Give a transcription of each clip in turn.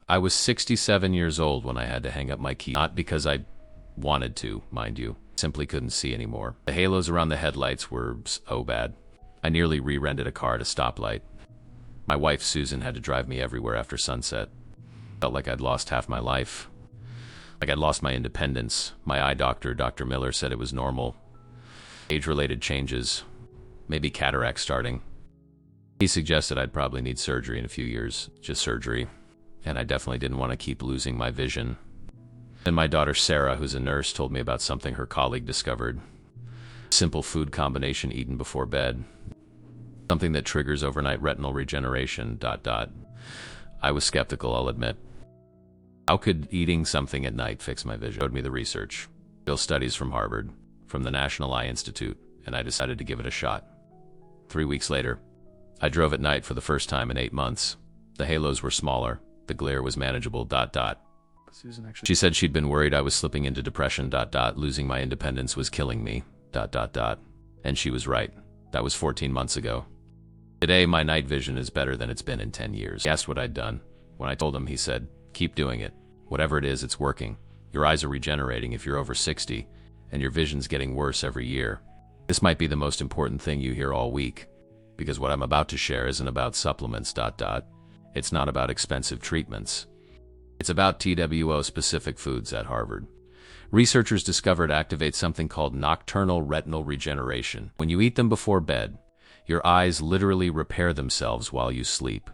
I was 67 years old when I had to hang up my key. Not because I wanted to, mind you. Simply couldn't see anymore. The halos around the headlights were so bad. I nearly re-rented a car at a stoplight. My wife, Susan, had to drive me everywhere after sunset. Felt like I'd lost half my life. Like I'd lost my independence. My eye doctor, Dr. Miller, said it was normal. Age-related changes. Maybe cataracts starting. He suggested I'd probably need surgery in a few years. Just surgery. And I definitely didn't want to keep losing my vision. Then my daughter Sarah, who's a nurse, told me about something her colleague discovered. Simple food combination eaten before bed. Something that triggers overnight retinal regeneration, ... I was skeptical, I'll admit. How could eating something at night fix my vision? Showed me the research. Real studies from Harvard, from the National Eye Institute, and I decided to give it a shot. 3 weeks later, I drove at night for the first time in 8 months. The halos were smaller. The glare was manageable, ... She said she'd been worried I was slipping into depression, ... Losing my independence was killing me, ... And she was right. That was 14 months ago. Today, my night vision is better than it's been in 10 years. He asked what I'd done. When I told him, he said, "Keep doing it. Whatever it is, it's working. Your eyes are regenerating if you're over 60, and your vision's getting worse every year." This might be the most important thing you hear all week, because what I'm about to share isn't about supplements, ... It's not about expensive treatments. It's about TWO-specific foods at Harvard. Researchers discovered activate something called nocturnal retinal regeneration. When you eat them before bed, your eyes literally repair themselves while you sleep.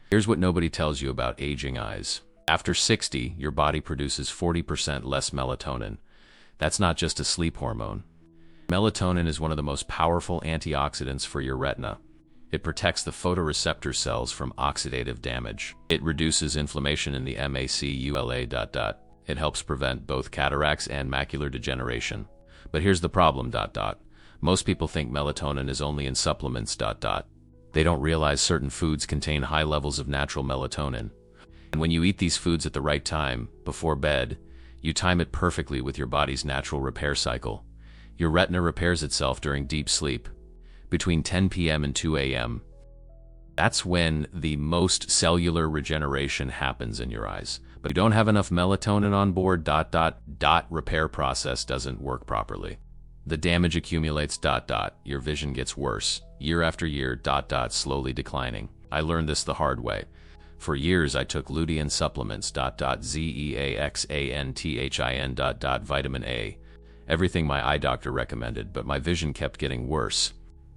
Here's what nobody tells you about aging eyes. After 60, your body produces 40% less melatonin. That's not just a sleep hormone. Melatonin is one of the most powerful antioxidants for your retina. It protects the photoreceptor cells from oxidative damage. It reduces inflammation in the macula ... It helps prevent both cataracts and macular degeneration. But here's the problem ... Most people think melatonin is only in supplements ... They don't realize certain foods contain high levels of natural melatonin. And when you eat these foods at the right time, before bed, you time it perfectly with your body's natural repair cycle. Your retina repairs itself during deep sleep, between 10 p.m. and 2 a.m. That's when the most cellular regeneration happens in your eyes. But if you don't have enough melatonin on board ... Repair process doesn't work properly. The damage accumulates ... Your vision gets worse, year after year ... Slowly declining. I learned this the hard way. For years I took lutein supplements ... Zeaxanthin ... vitamin A. Everything my eye doctor recommended, but my vision kept getting worse.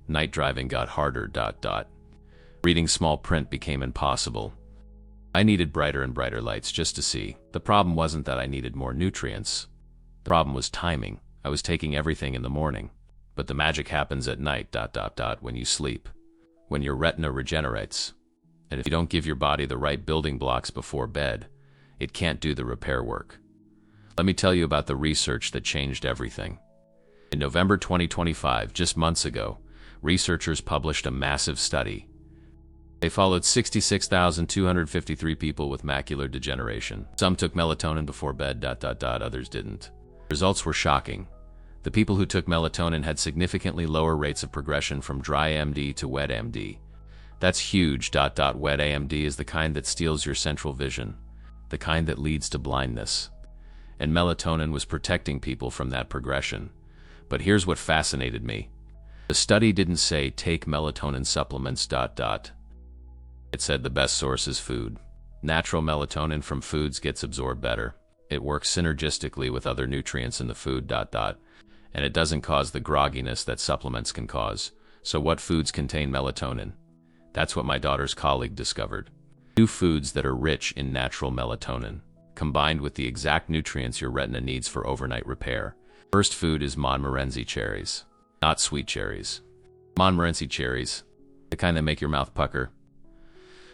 Night driving got harder ... Reading small print became impossible. I needed brighter and brighter lights just to see. The problem wasn't that I needed more nutrients. The problem was timing. I was taking everything in the morning. But the magic happens at night ... When you sleep. When your retina regenerates. And if you don't give your body the right building blocks before bed, it can't do the repair work. Let me tell you about the research that changed everything. In November 2025, just months ago, researchers published a massive study. They followed 66,253 people with macular degeneration. Some took melatonin before bed ... Others didn't. Results were shocking. The people who took melatonin had significantly lower rates of progression from dry AMD to wet AMD. That's huge ... Wet AMD is the kind that steals your central vision, the kind that leads to blindness. And melatonin was protecting people from that progression. But here's what fascinated me. The study didn't say take melatonin supplements ... It said the best source is food. Natural melatonin from foods gets absorbed better. It works synergistically with other nutrients in the food ... And it doesn't cause the grogginess that supplements can cause. So what foods contain melatonin? That's what my daughter's colleague discovered. 2 foods that are rich in natural melatonin, combined with the exact nutrients your retina needs for overnight repair. First food is Montmorency cherries. Not sweet cherries. Montmorency cherries, the kind that make your mouth pucker.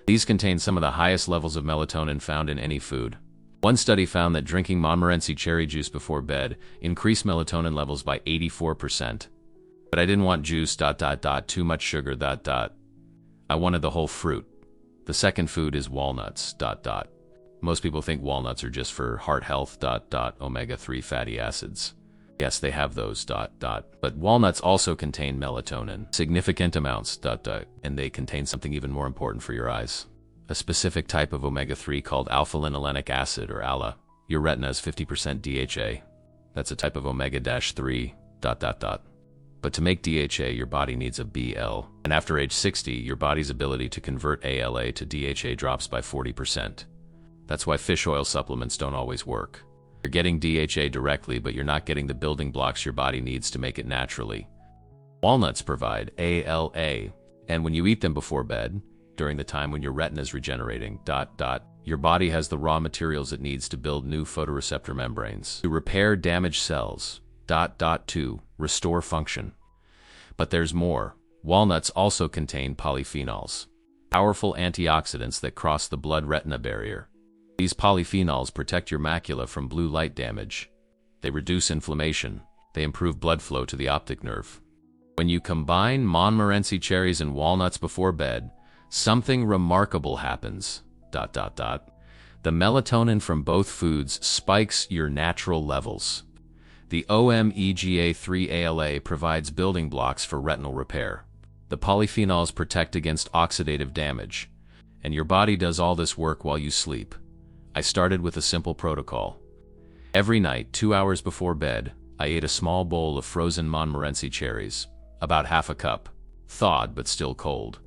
These contain some of the highest levels of melatonin found in any food. One study found that drinking Montmorency cherry juice before bed increased melatonin levels by 84%. But I didn't want juice ... Too much sugar ... I wanted the whole fruit. The second food is walnuts ... Most people think walnuts are just for heart health ... Omega-3 fatty acids. Yes, they have those ... But walnuts also contain melatonin, significant amounts ... And they contain something even more important for your eyes. a specific type of omega-3 called alpha-linolenic acid, or ALA. Your retina has 50% DHA. That's a type of omega-3. But to make DHA, your body needs a BL. And after age 60, your body's ability to convert ALA to DHA drops by 40%. That's why fish oil supplements don't always work. You're getting DHA directly, but you're not getting the building blocks your body needs to make it naturally. Walnuts provide ALA, and when you eat them before bed, during the time when your retina is regenerating, your body has the raw materials it needs to build new photoreceptor membranes, to repair damaged cells, to restore function. But there's more. Walnuts also contain polyphenols, powerful antioxidants that cross the blood-retina barrier. These polyphenols protect your macula from blue light damage. They reduce inflammation. They improve blood flow to the optic nerve. When you combine Montmorency cherries and walnuts before bed, something remarkable happens. The melatonin from both foods spikes your natural levels. The omega-3 ALA provides building blocks for retinal repair. The polyphenols protect against oxidative damage. And your body does all this work while you sleep. I started with a simple protocol. Every night, 2 hours before bed, I ate a small bowl of frozen Montmorency cherries, about half a cup, thawed but still cold,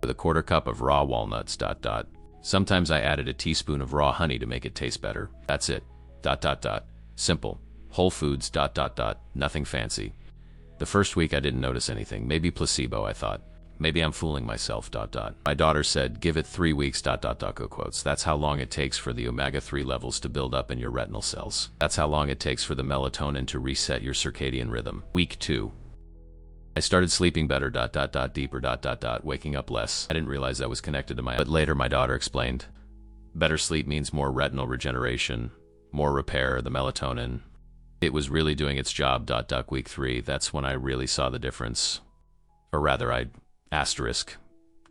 with a quarter cup of raw walnuts. Sometimes I added a teaspoon of raw honey to make it taste better. That's it. Simple. Whole foods. Nothing fancy. The first week I didn't notice anything. Maybe placebo, I thought. Maybe I'm fooling myself. My daughter said, give it 3 weeks. Quotes. That's how long it takes for the omega-3 levels to build up in your retinal cells. That's how long it takes for the melatonin to reset your circadian rhythm. Week 2. I started sleeping better. Deeper. Waking up less. I didn't realize that was connected to but later my daughter explained. Better sleep means more retinal regeneration, more repair, the melatonin. It was really doing its job. Week 3, that's when I really saw the difference. Or rather, I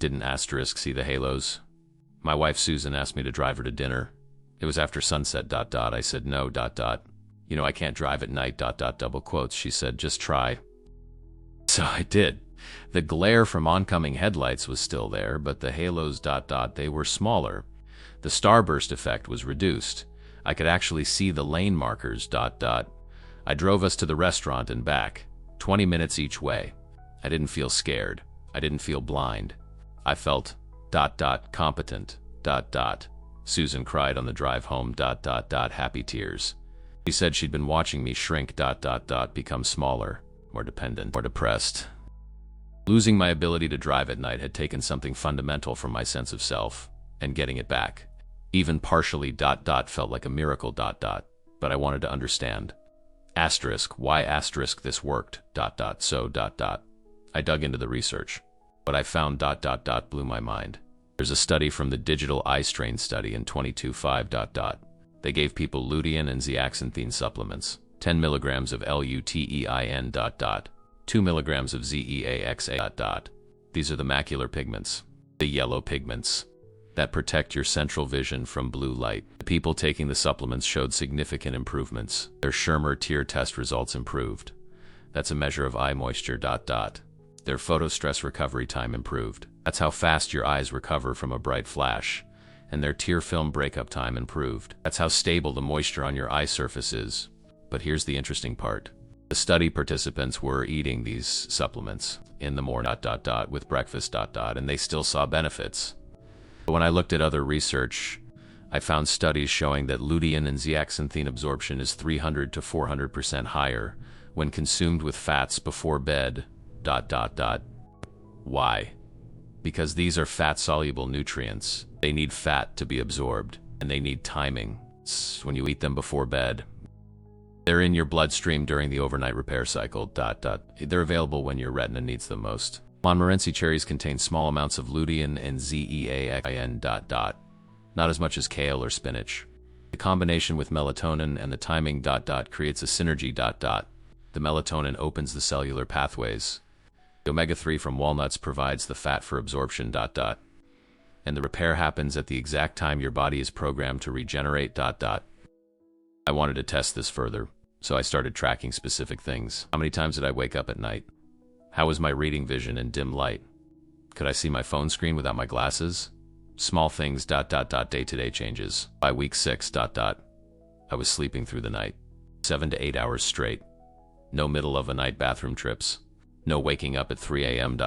didn't see the halos. My wife Susan asked me to drive her to dinner. It was after sunset. I said no. You know I can't drive at night. Double quotes. She said just try. So I did. The glare from oncoming headlights was still there, but the halos. They were smaller. The starburst effect was reduced. I could actually see the lane markers. I drove us to the restaurant and back, 20 minutes each way. I didn't feel scared. I didn't feel blind. I felt competent. Susan cried on the drive home. Happy tears. She said she'd been watching me shrink. Become smaller, more dependent, more depressed. Losing my ability to drive at night had taken something fundamental from my sense of self, and getting it back, even partially. Felt like a miracle. But I wanted to understand. Why this worked. So. I dug into the research. What I found. Blew my mind. There's a study from the Digital Eye Strain study in 22.5. They gave people lutein and zeaxanthine supplements, 10 milligrams of lutein. 2 milligrams of zeaxa. These are the macular pigments, the yellow pigments, that protect your central vision from blue light. The people taking the supplements showed significant improvements. Their Schirmer tear test results improved. That's a measure of eye moisture. Their photostress recovery time improved. That's how fast your eyes recover from a bright flash. And their tear film breakup time improved. That's how stable the moisture on your eye surface is. But here's the interesting part. The study participants were eating these supplements in the morning. With breakfast. And they still saw benefits. But when I looked at other research, I found studies showing that lutein and zeaxanthine absorption is 300 to 400% higher when consumed with fats before bed. Why? Because these are fat-soluble nutrients. They need fat to be absorbed, and they need timing. When you eat them before bed, they're in your bloodstream during the overnight repair cycle. They're available when your retina needs them most. Montmorency cherries contain small amounts of lutein and zeaxanthin. Not as much as kale or spinach. The combination with melatonin and the timing. Creates a synergy. The melatonin opens the cellular pathways. The omega-3 from walnuts provides the fat for absorption. And the repair happens at the exact time your body is programmed to regenerate. I wanted to test this further, so I started tracking specific things. How many times did I wake up at night? How was my reading vision in dim light? Could I see my phone screen without my glasses? Small things, day-to-day changes. By week 6, I was sleeping through the night. 7 to 8 hours straight. No middle of a night bathroom trips. No waking up at 3 a.m.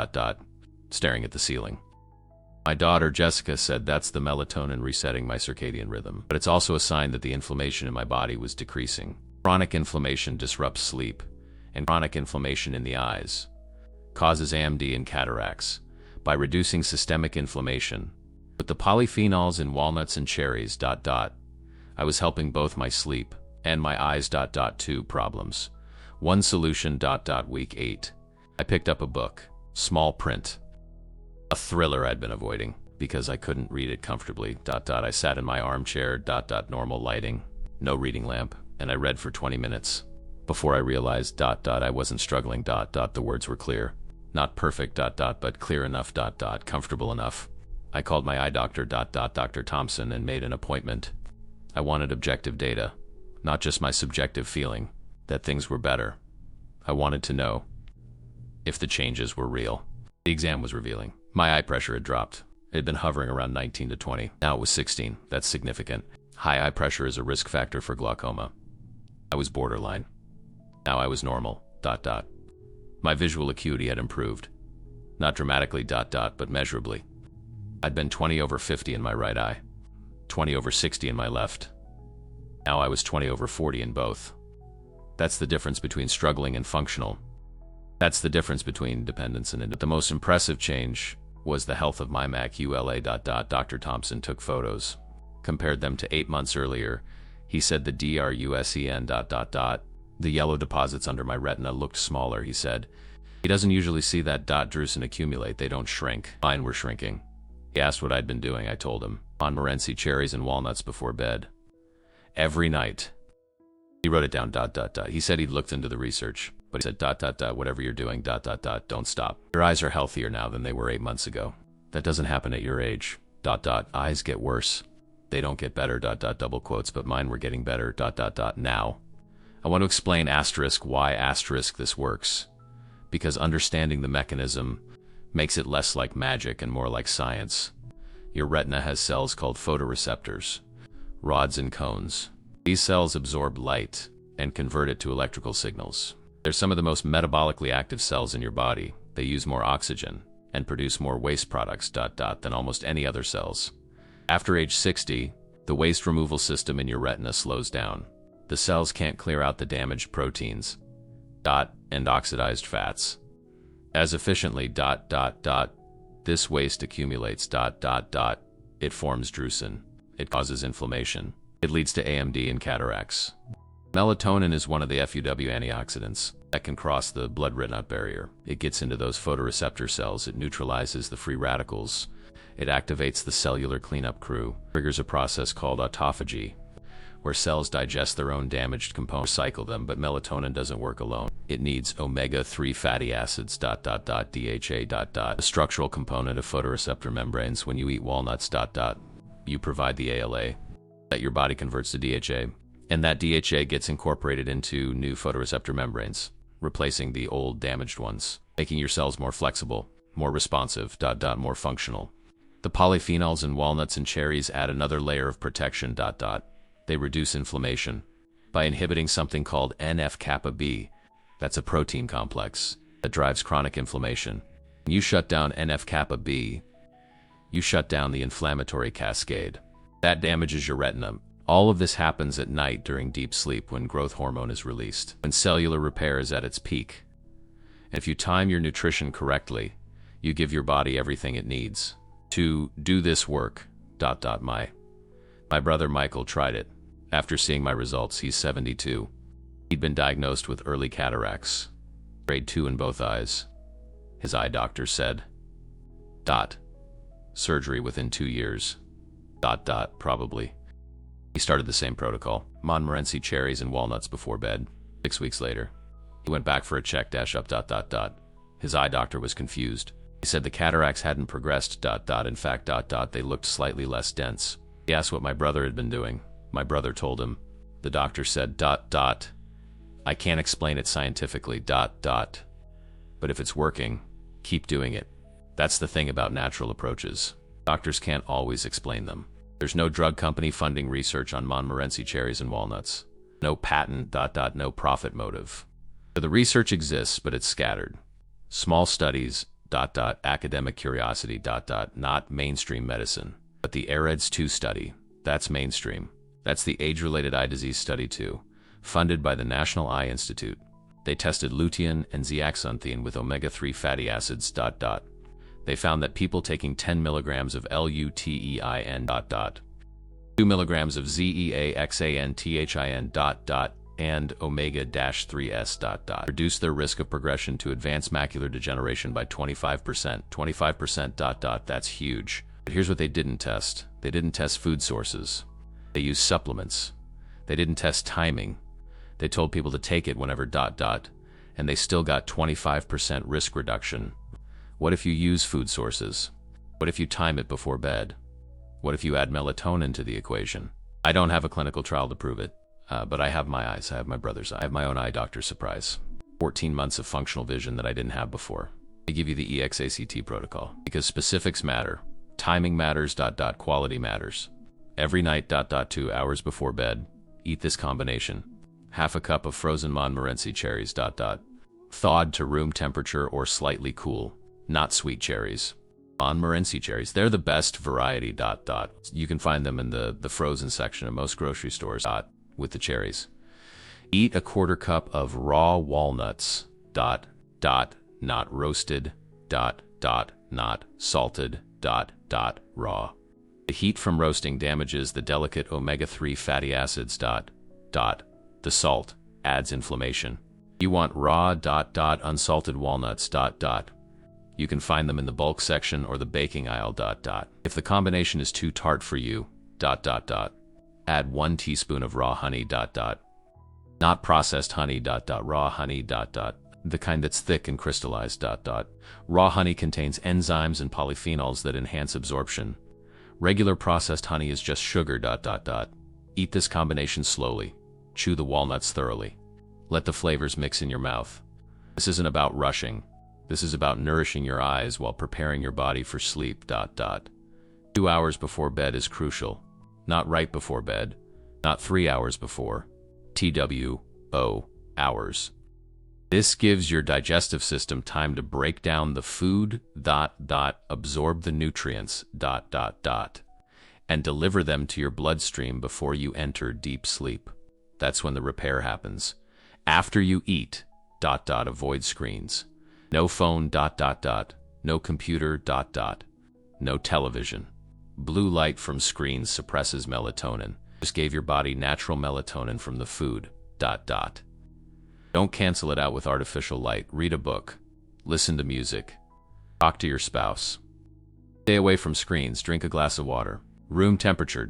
Staring at the ceiling. My daughter Jessica said that's the melatonin resetting my circadian rhythm. But it's also a sign that the inflammation in my body was decreasing. Chronic inflammation disrupts sleep, and chronic inflammation in the eyes causes AMD and cataracts. By reducing systemic inflammation with the polyphenols in walnuts and cherries, I was helping both my sleep and my eyes, 2 problems. One solution, week 8. I picked up a book, small print. A thriller I'd been avoiding because I couldn't read it comfortably, I sat in my armchair, normal lighting, no reading lamp, and I read for 20 minutes. Before I realized, I wasn't struggling, the words were clear. Not perfect, but clear enough, comfortable enough. I called my eye doctor, Dr. Thompson, and made an appointment. I wanted objective data, not just my subjective feeling that things were better. I wanted to know if the changes were real. The exam was revealing. My eye pressure had dropped. It had been hovering around 19 to 20. Now it was 16. That's significant. High eye pressure is a risk factor for glaucoma. I was borderline. Now I was normal, My visual acuity had improved. Not dramatically, but measurably. I'd been 20/50 in my right eye, 20/60 in my left. Now I was 20/40 in both. That's the difference between struggling and functional. That's the difference between dependence and independence. The most impressive change was the health of my macula. Dr. Thompson took photos, compared them to 8 months earlier. He said the drusen ... The yellow deposits under my retina looked smaller, he said. He doesn't usually see that drusen accumulate, they don't shrink. Mine were shrinking. He asked what I'd been doing, I told him. On Morenci cherries and walnuts before bed. Every night. He wrote it down, He said he'd looked into the research, but he said, whatever you're doing, don't stop. Your eyes are healthier now than they were 8 months ago. That doesn't happen at your age. Eyes get worse. They don't get better, double quotes, but mine were getting better, now. I want to explain why this works. Because understanding the mechanism makes it less like magic and more like science. Your retina has cells called photoreceptors, rods and cones. These cells absorb light and convert it to electrical signals. They're some of the most metabolically active cells in your body. They use more oxygen and produce more waste products, than almost any other cells. After age 60, the waste removal system in your retina slows down. The cells can't clear out the damaged proteins, and oxidized fats as efficiently, This waste accumulates, It forms drusen. It causes inflammation. It leads to AMD and cataracts. Melatonin is one of the FUW antioxidants that can cross the blood-retinal barrier. It gets into those photoreceptor cells. It neutralizes the free radicals. It activates the cellular cleanup crew. Triggers a process called autophagy, where cells digest their own damaged components, cycle them, but melatonin doesn't work alone. It needs omega-3 fatty acids, DHA, a structural component of photoreceptor membranes. When you eat walnuts, you provide the ALA that your body converts to DHA, and that DHA gets incorporated into new photoreceptor membranes, replacing the old damaged ones, making your cells more flexible, more responsive, more functional. The polyphenols in walnuts and cherries add another layer of protection, They reduce inflammation by inhibiting something called NF-kappa B. That's a protein complex that drives chronic inflammation. When you shut down NF-kappa B, you shut down the inflammatory cascade. That damages your retina. All of this happens at night during deep sleep when growth hormone is released, when cellular repair is at its peak. And if you time your nutrition correctly, you give your body everything it needs to do this work. My brother Michael tried it. After seeing my results, he's 72. He'd been diagnosed with early cataracts, grade 2 in both eyes. His eye doctor said, surgery within 2 years, probably. He started the same protocol, Morenci cherries and walnuts before bed. 6 weeks later, he went back for a check, up, His eye doctor was confused. He said the cataracts hadn't progressed, in fact, they looked slightly less dense. He asked what my brother had been doing. My brother told him. The doctor said, I can't explain it scientifically, but if it's working, keep doing it. That's the thing about natural approaches. Doctors can't always explain them. There's no drug company funding research on Montmorency cherries and walnuts. No patent, no profit motive. So the research exists, but it's scattered. Small studies, academic curiosity, not mainstream medicine. But the AREDS 2 study, that's mainstream. That's the age-related eye disease study 2, funded by the National Eye Institute. They tested lutein and zeaxanthine with omega-3 fatty acids, They found that people taking 10 milligrams of lutein, 2 milligrams of zeaxanthin, and omega-3s, reduced their risk of progression to advanced macular degeneration by 25%. 25%, that's huge. But here's what they didn't test. They didn't test food sources. They used supplements. They didn't test timing. They told people to take it whenever, and they still got 25% risk reduction. What if you use food sources? What if you time it before bed? What if you add melatonin to the equation? I don't have a clinical trial to prove it, but I have my eyes. I have my brother's eye. I have my own eye doctor's surprise. 14 months of functional vision that I didn't have before. They give you the EXACT protocol because specifics matter. Timing matters, quality matters. Every night, 2 hours before bed, eat this combination. Half a cup of frozen Montmorency cherries, thawed to room temperature or slightly cool, not sweet cherries. Montmorency cherries, they're the best variety, You can find them in the frozen section of most grocery stores, with the cherries. Eat a quarter cup of raw walnuts, not roasted, not salted, raw. The heat from roasting damages the delicate omega-3 fatty acids, The salt adds inflammation. You want raw, unsalted walnuts, You can find them in the bulk section or the baking aisle, If the combination is too tart for you, add 1 teaspoon of raw honey, Not processed honey, raw honey, The kind that's thick and crystallized, Raw honey contains enzymes and polyphenols that enhance absorption. Regular processed honey is just sugar, Eat this combination slowly. Chew the walnuts thoroughly. Let the flavors mix in your mouth. This isn't about rushing. This is about nourishing your eyes while preparing your body for sleep, 2 hours before bed is crucial. Not right before bed. Not 3 hours before. TWO hours. This gives your digestive system time to break down the food, absorb the nutrients, and deliver them to your bloodstream before you enter deep sleep. That's when the repair happens. After you eat, avoid screens. No phone, no computer, no television. Blue light from screens suppresses melatonin. Just gave your body natural melatonin from the food, Don't cancel it out with artificial light. Read a book. Listen to music. Talk to your spouse. Stay away from screens. Drink a glass of water. Room temperature,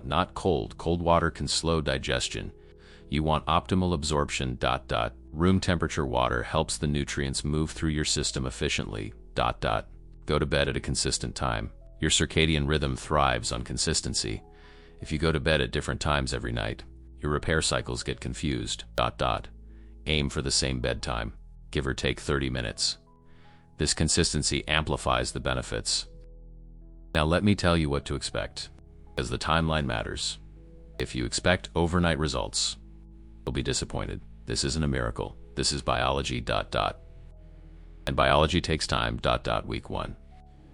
not cold. Cold water can slow digestion. You want optimal absorption, Room temperature water helps the nutrients move through your system efficiently, Go to bed at a consistent time. Your circadian rhythm thrives on consistency. If you go to bed at different times every night, your repair cycles get confused, Aim for the same bedtime, give or take 30 minutes. This consistency amplifies the benefits. Now let me tell you what to expect, because the timeline matters. If you expect overnight results, you'll be disappointed. This isn't a miracle. This is biology, And biology takes time, week 1.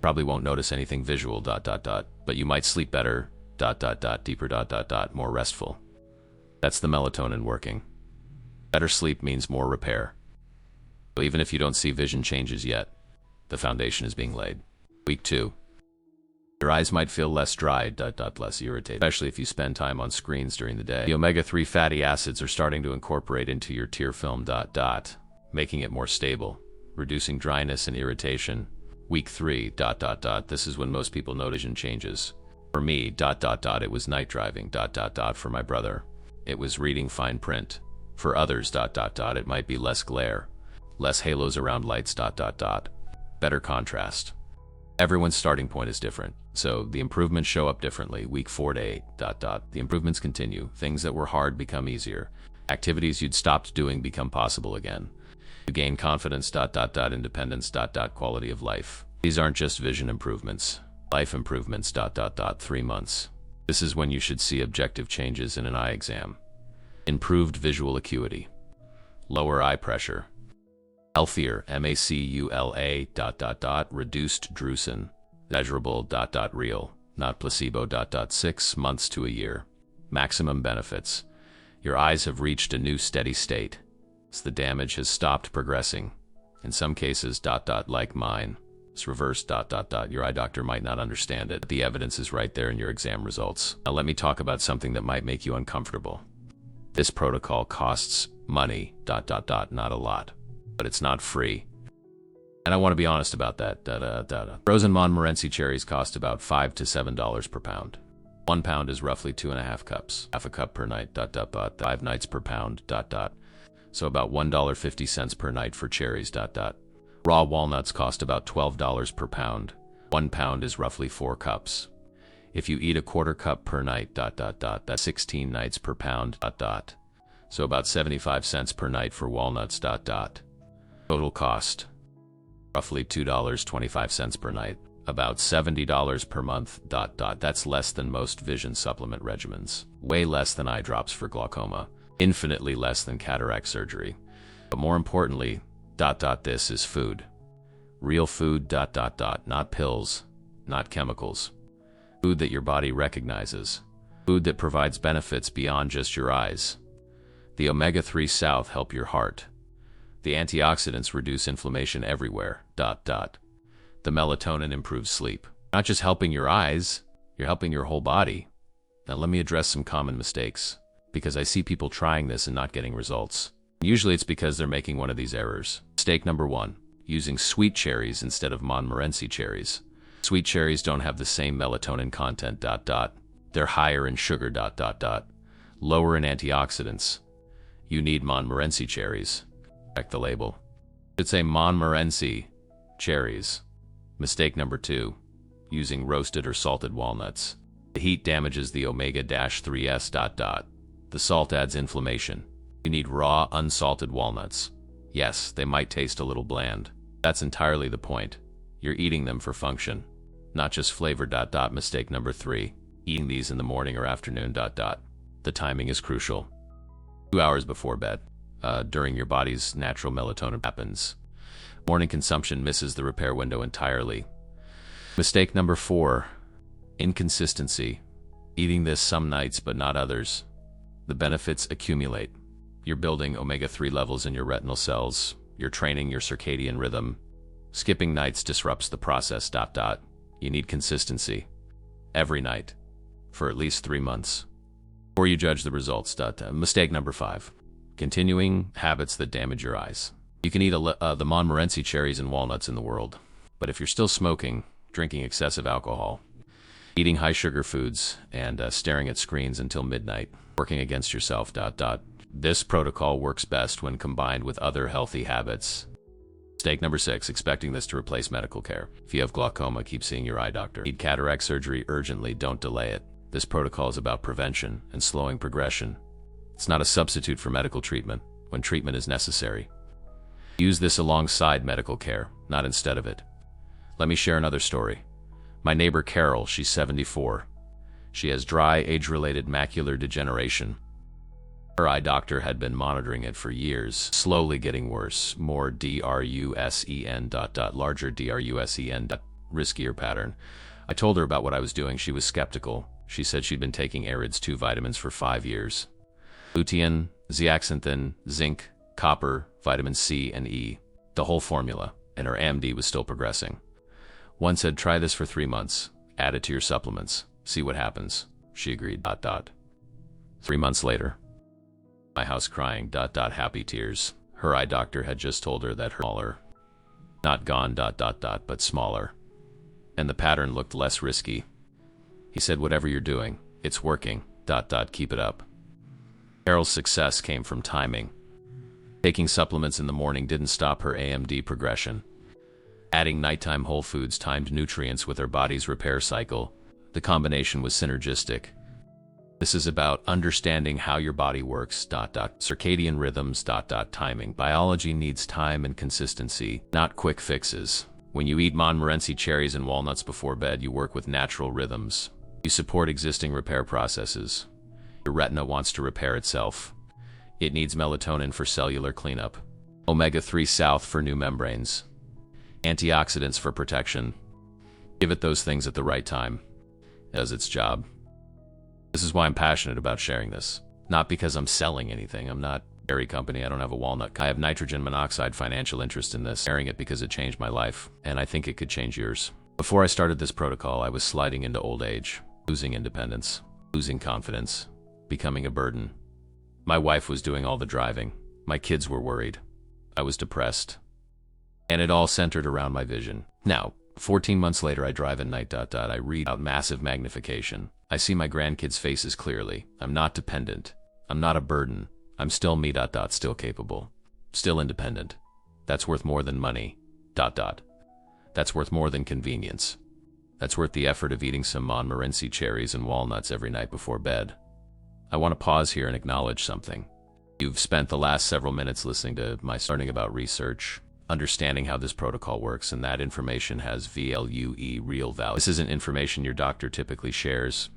Probably won't notice anything visual, but you might sleep better, deeper, more restful. That's the melatonin working. Better sleep means more repair. So even if you don't see vision changes yet, the foundation is being laid. Week 2. Your eyes might feel less dry, less irritated, especially if you spend time on screens during the day. The omega-3 fatty acids are starting to incorporate into your tear film, making it more stable, reducing dryness and irritation. Week 3, This is when most people notice vision changes. For me, it was night driving, For my brother, it was reading fine print. For others, it might be less glare, less halos around lights, better contrast. Everyone's starting point is different, so the improvements show up differently. Week 4 to 8, The improvements continue. Things that were hard become easier. Activities you'd stopped doing become possible again. You gain confidence, independence, quality of life. These aren't just vision improvements. Life improvements, 3 months. This is when you should see objective changes in an eye exam. Improved visual acuity. Lower eye pressure. Healthier, macula, reduced drusen. Measurable, real, not placebo, 6 months to a year. Maximum benefits. Your eyes have reached a new steady state. The damage has stopped progressing. In some cases, like mine. It's reversed, your eye doctor might not understand it. The evidence is right there in your exam results. Now let me talk about something that might make you uncomfortable. This protocol costs money, not a lot, but it's not free. And I want to be honest about that, Frozen Montmorency cherries cost about $5 to $7 per pound. 1 pound is roughly 2.5 cups. Half a cup per night, 5 nights per pound, So about $1.50 per night for cherries, Raw walnuts cost about $12 per pound. 1 pound is roughly 4 cups. If you eat a quarter cup per night, that's 16 nights per pound, So about 75 cents per night for walnuts, Total cost, roughly $2.25 per night. About $70 per month, That's less than most vision supplement regimens. Way less than eye drops for glaucoma. Infinitely less than cataract surgery. But more importantly, this is food. Real food, not pills, not chemicals. Food that your body recognizes. Food that provides benefits beyond just your eyes. The omega-3 South help your heart. The antioxidants reduce inflammation everywhere, The melatonin improves sleep. Not just helping your eyes, you're helping your whole body. Now let me address some common mistakes, because I see people trying this and not getting results. Usually it's because they're making one of these errors. Mistake number 1, using sweet cherries instead of Montmorency cherries. Sweet cherries don't have the same melatonin content, They're higher in sugar, Lower in antioxidants. You need Montmorency cherries. Check the label. It should say Montmorency cherries. Mistake number 2, using roasted or salted walnuts. The heat damages the omega-3s, The salt adds inflammation. You need raw, unsalted walnuts. Yes, they might taste a little bland. That's entirely the point. You're eating them for function, not just flavor, Mistake number 3, eating these in the morning or afternoon, The timing is crucial. 2 hours before bed, during your body's natural melatonin happens. Morning consumption misses the repair window entirely. Mistake number 4, inconsistency. Eating this some nights but not others. The benefits accumulate. You're building omega-3 levels in your retinal cells. You're training your circadian rhythm. Skipping nights disrupts the process, You need consistency. Every night. For at least 3 months. Before you judge the results, Mistake number 5, continuing habits that damage your eyes. You can eat the Montmorency cherries and walnuts in the world, but if you're still smoking, drinking excessive alcohol, eating high-sugar foods, and staring at screens until midnight, working against yourself, This protocol works best when combined with other healthy habits. Mistake number 6, expecting this to replace medical care. If you have glaucoma, keep seeing your eye doctor. Need cataract surgery urgently, don't delay it. This protocol is about prevention and slowing progression. It's not a substitute for medical treatment when treatment is necessary. Use this alongside medical care, not instead of it. Let me share another story. My neighbor Carol, she's 74. She has dry, age-related macular degeneration. Her eye doctor had been monitoring it for years, slowly getting worse, more drusen, larger drusen, riskier pattern. I told her about what I was doing. She was skeptical. She said she'd been taking AREDS 2 vitamins for 5 years. Lutein, zeaxanthin, zinc, copper, vitamin C and E, the whole formula, and her AMD was still progressing. One said, try this for 3 months, add it to your supplements, see what happens. She agreed, 3 months later, my house crying, happy tears. Her eye doctor had just told her that her smaller, not gone, but smaller. And the pattern looked less risky. He said, whatever you're doing, it's working, keep it up. Carol's success came from timing. Taking supplements in the morning didn't stop her AMD progression. Adding nighttime whole foods timed nutrients with her body's repair cycle, the combination was synergistic. This is about understanding how your body works, circadian rhythms, timing. Biology needs time and consistency, not quick fixes. When you eat Montmorency cherries and walnuts before bed, you work with natural rhythms. You support existing repair processes. Your retina wants to repair itself. It needs melatonin for cellular cleanup, omega-3 south for new membranes, antioxidants for protection. Give it those things at the right time. It does its job. This is why I'm passionate about sharing this. Not because I'm selling anything. I'm not a dairy company. I don't have a walnut. I have nitrogen monoxide financial interest in this. Sharing it because it changed my life, and I think it could change yours. Before I started this protocol, I was sliding into old age, losing independence, losing confidence, becoming a burden. My wife was doing all the driving. My kids were worried. I was depressed. And it all centered around my vision. Now, 14 months later, I drive at night. I read out massive magnification. I see my grandkids' faces clearly. I'm not dependent. I'm not a burden. I'm still me. Still capable. Still independent. That's worth more than money. That's worth more than convenience. That's worth the effort of eating some Montmorency cherries and walnuts every night before bed. I want to pause here and acknowledge something. You've spent the last several minutes listening to my learning about research, understanding how this protocol works, and that information has real value. This isn't information your doctor typically shares.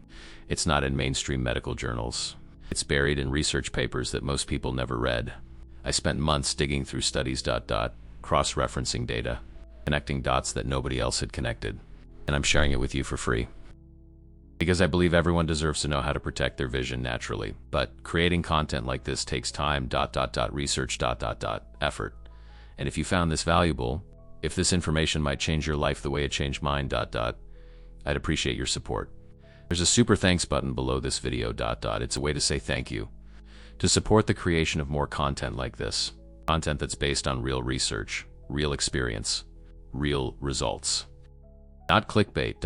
It's not in mainstream medical journals. It's buried in research papers that most people never read. I spent months digging through studies, cross-referencing data, connecting dots that nobody else had connected, and I'm sharing it with you for free. Because I believe everyone deserves to know how to protect their vision naturally, but creating content like this takes time, research, effort. And if you found this valuable, if this information might change your life the way it changed mine, I'd appreciate your support. There's a super thanks button below this video, It's a way to say thank you. To support the creation of more content like this, content that's based on real research, real experience, real results. Not clickbait,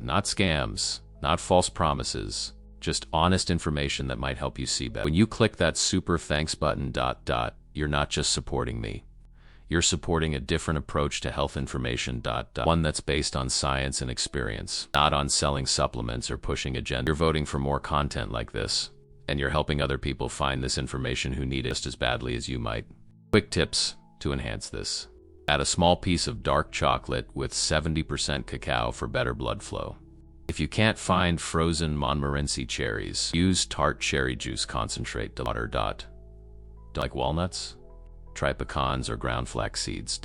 not scams, not false promises, just honest information that might help you see better. When you click that super thanks button, you're not just supporting me. You're supporting a different approach to health information, one that's based on science and experience, not on selling supplements or pushing agenda. You're voting for more content like this, and you're helping other people find this information who need it just as badly as you might. Quick tips to enhance this. Add a small piece of dark chocolate with 70% cacao for better blood flow. If you can't find frozen Montmorency cherries, use tart cherry juice concentrate to water. Like walnuts? Try pecans or ground flax seeds.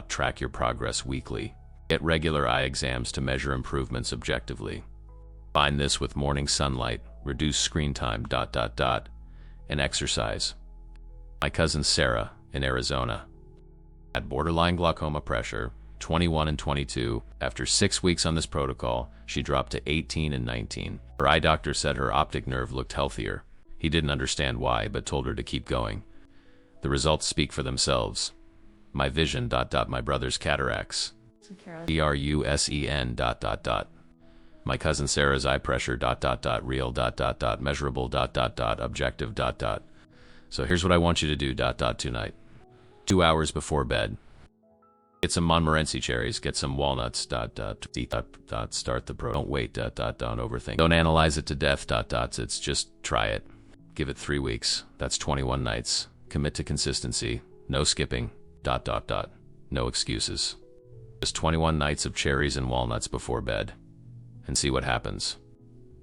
Track your progress weekly. Get regular eye exams to measure improvements objectively. Combine this with morning sunlight, reduce screen time. And exercise. My cousin Sarah in Arizona had borderline glaucoma pressure, 21 and 22. After 6 weeks on this protocol, she dropped to 18 and 19. Her eye doctor said her optic nerve looked healthier. He didn't understand why, but told her to keep going. The results speak for themselves. My vision, my brother's cataracts. ERUSEN, My cousin Sarah's eye pressure, real, measurable, objective, So here's what I want you to do, tonight. 2 hours before bed. Get some Montmorency cherries, get some walnuts, start the pro. Don't wait, don't overthink. Don't analyze it to death, It's just try it. Give it 3 weeks. That's 21 nights. Commit to consistency. No skipping, No excuses. Just 21 nights of cherries and walnuts before bed. And see what happens.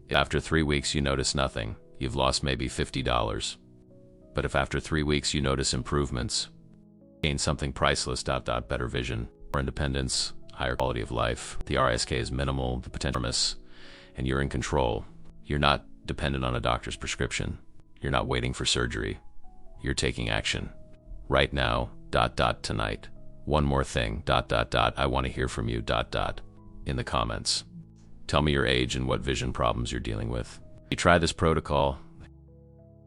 If after 3 weeks you notice nothing, you've lost maybe $50. But if after 3 weeks you notice improvements, gain something priceless, better vision, more independence, higher quality of life, the risk is minimal, the potential is, and you're in control. You're not dependent on a doctor's prescription. You're not waiting for surgery. You're taking action. Right now, tonight. One more thing, I want to hear from you, in the comments. Tell me your age and what vision problems you're dealing with. You try this protocol,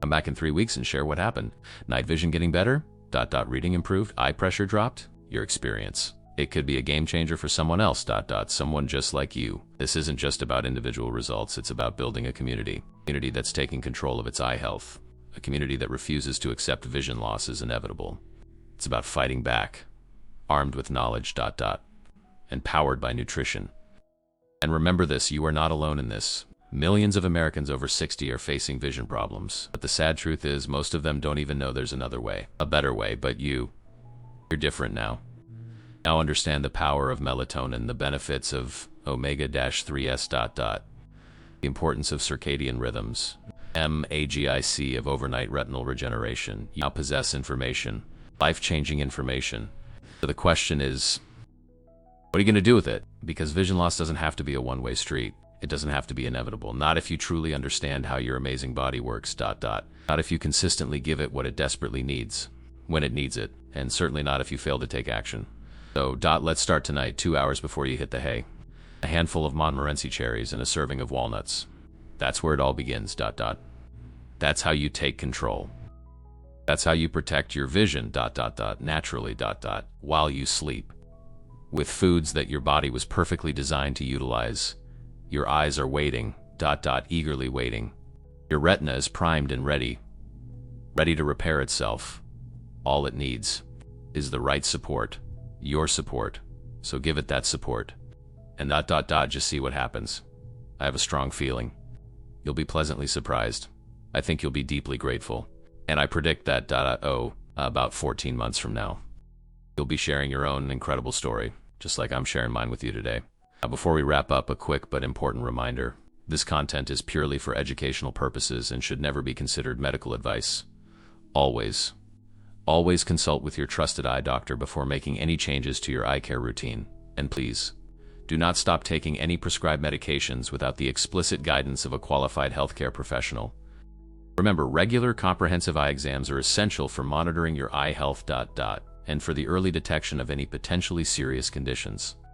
come back in 3 weeks and share what happened. Night vision getting better? Reading improved? Eye pressure dropped? Your experience. It could be a game changer for someone else, someone just like you. This isn't just about individual results, it's about building a community. A community that's taking control of its eye health. A community that refuses to accept vision loss as inevitable. It's about fighting back, armed with knowledge, and powered by nutrition. And remember this, you are not alone in this. Millions of Americans over 60 are facing vision problems. But the sad truth is, most of them don't even know there's another way, a better way, but you're different now. Now understand the power of melatonin, the benefits of omega-3s. The importance of circadian rhythms, MAGIC of overnight retinal regeneration. You now possess information, life-changing information. So the question is, what are you going to do with it? Because vision loss doesn't have to be a one-way street. It doesn't have to be inevitable. Not if you truly understand how your amazing body works. Not if you consistently give it what it desperately needs, when it needs it, and certainly not if you fail to take action. So, let's start tonight, 2 hours before you hit the hay. A handful of Montmorency cherries and a serving of walnuts. That's where it all begins. That's how you take control. That's how you protect your vision. Naturally. While you sleep. With foods that your body was perfectly designed to utilize. Your eyes are waiting. Eagerly waiting. Your retina is primed and ready to repair itself. All it needs is the right support, your support. So give it that support. And just see what happens. I have a strong feeling. You'll be pleasantly surprised. I think you'll be deeply grateful. And I predict that about 14 months from now, you'll be sharing your own incredible story, just like I'm sharing mine with you today. Now, before we wrap up, a quick but important reminder. This content is purely for educational purposes and should never be considered medical advice. Always consult with your trusted eye doctor before making any changes to your eye care routine. And please, do not stop taking any prescribed medications without the explicit guidance of a qualified healthcare professional. Remember, regular comprehensive eye exams are essential for monitoring your eye health. And for the early detection of any potentially serious conditions.